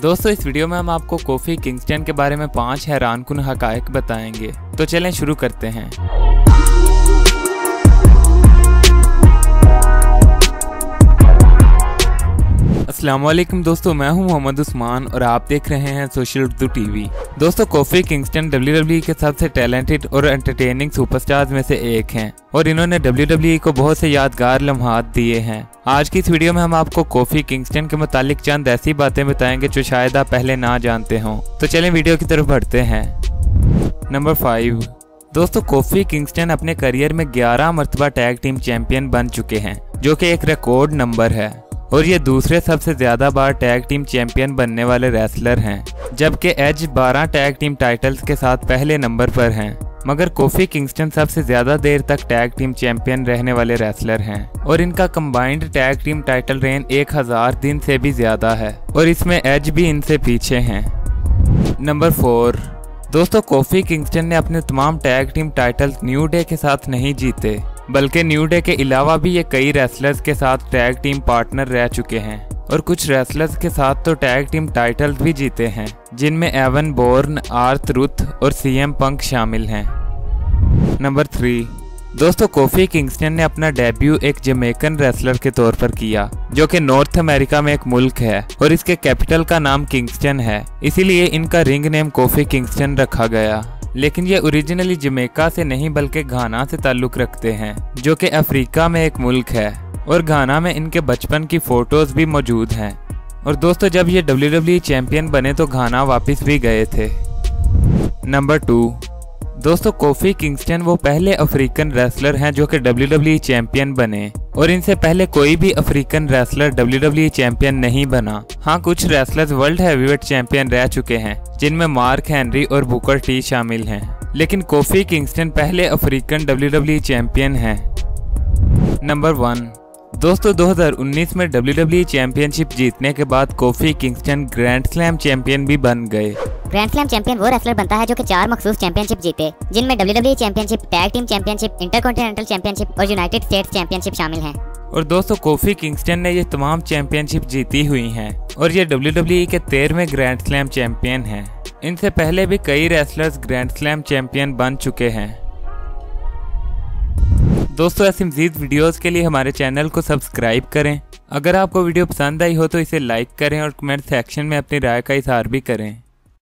दोस्तों इस वीडियो में हम आपको कोफी किंगस्टन के बारे में 5 हैरानकुन हकायक बताएंगे। तो चलें शुरू करते हैं। अस्सलामुअलैकुम दोस्तों, मैं हूं मोहम्मद उस्मान और आप देख रहे हैं सोशल उर्दू टीवी। दोस्तों कोफी किंगस्टन WWE के सबसे टैलेंटेड और एंटरटेनिंग सुपरस्टार्स में से एक हैं और इन्होंने WWE को बहुत से यादगार लम्हात दिए हैं। आज की इस वीडियो में हम आपको कोफी किंगस्टन के मुतालिक चंद ऐसी बातें बताएंगे जो शायद आप पहले ना जानते हों। तो चलें वीडियो की तरफ बढ़ते हैं। नंबर 5। दोस्तों कोफी किंगस्टन अपने करियर में 11 मरतबा टैग टीम चैंपियन बन चुके हैं, जो कि एक रिकॉर्ड नंबर है और ये दूसरे सबसे ज्यादा बार टैग टीम चैंपियन बनने वाले रेसलर हैं, जबकि एज 12 टैग टीम टाइटल्स के साथ पहले नंबर पर हैं। मगर कोफी किंगस्टन सबसे ज्यादा देर तक टैग टीम चैंपियन रहने वाले रेसलर हैं और इनका combined tag team title reign 1000 दिन से भी ज्यादा है और इसमें एज भी इनसे पीछे हैं। नंबर 4। दोस्तों कोफी किंगस्टन ने अपने तमाम tag team titles new day के साथ नहीं जीते, बल्कि न्यू डे के अलावा भी ये कई रेसलर्स के साथ टैग टीम पार्टनर रह चुके हैं और कुछ रेसलर्स के साथ तो टैग टीम टाइटल्स भी जीते हैं, जिनमें एवन बोर्न, R-Truth और CM पंक शामिल हैं। नंबर 3। दोस्तों कोफी किंगस्टन ने अपना डेब्यू एक जमैकन रेसलर के तौर पर किया, जो कि नॉर्थ अमेरिका में एक मुल्क है और इसके कैपिटल का नाम किंगस्टन है, इसीलिए इनका रिंग नेम कोफी किंगस्टन रखा गया। लेकिन ये ओरिजिनली जमैका से नहीं बल्कि घाना से ताल्लुक रखते हैं, जो कि अफ्रीका में एक मुल्क है और घाना में इनके बचपन की फोटोज भी मौजूद हैं। और दोस्तों जब ये WWE चैंपियन बने तो घाना वापस भी गए थे। नंबर 2। दोस्तों कोफी किंगस्टन वो पहले अफ्रीकन रेसलर हैं जो कि WWE चैंपियन बने और इनसे पहले कोई भी अफ्रीकन रेसलर WWE चैंपियन नहीं बना। हाँ, कुछ रेसलर्स वर्ल्ड हैवीवेट चैंपियन रह चुके हैं, जिनमें मार्क हेनरी और बुकर टी शामिल हैं, लेकिन कोफी किंगस्टन पहले अफ्रीकन WWE चैंपियन हैं। नंबर 1। दोस्तों 2019 में WWE चैंपियनशिप जीतने के बाद coffee Kingston grand slam champion भी बन गए। ग्रैंड स्लैम चैंपियन वो रेसलर बनता है जो कि 4 मखसूस चैंपियनशिप जीते, जिनमें WWE championship, tag team championship, intercontinental championship और यूनाइटेड स्टेट्स चैंपियनशिप शामिल हैं। और दोस्तों कोफी किंगस्टन ने ये तमाम चैंपियनशिप जीती हुई हैं और ये WWE के 13वें ग्रैंड स्लैम चैंपियन हैं। इनसे पहले भी कई रेसलर्स ग्रैंड स्लैम चैंपियन बन चुके हैं। दोस्तों ऐसी मज़ीद वीडियोस के लिए हमारे चैनल को सब्सक्राइब करें। अगर आपको वीडियो पसंद आई हो तो इसे लाइक करें और कमेंट सेक्शन में अपनी राय का इज़हार भी करें।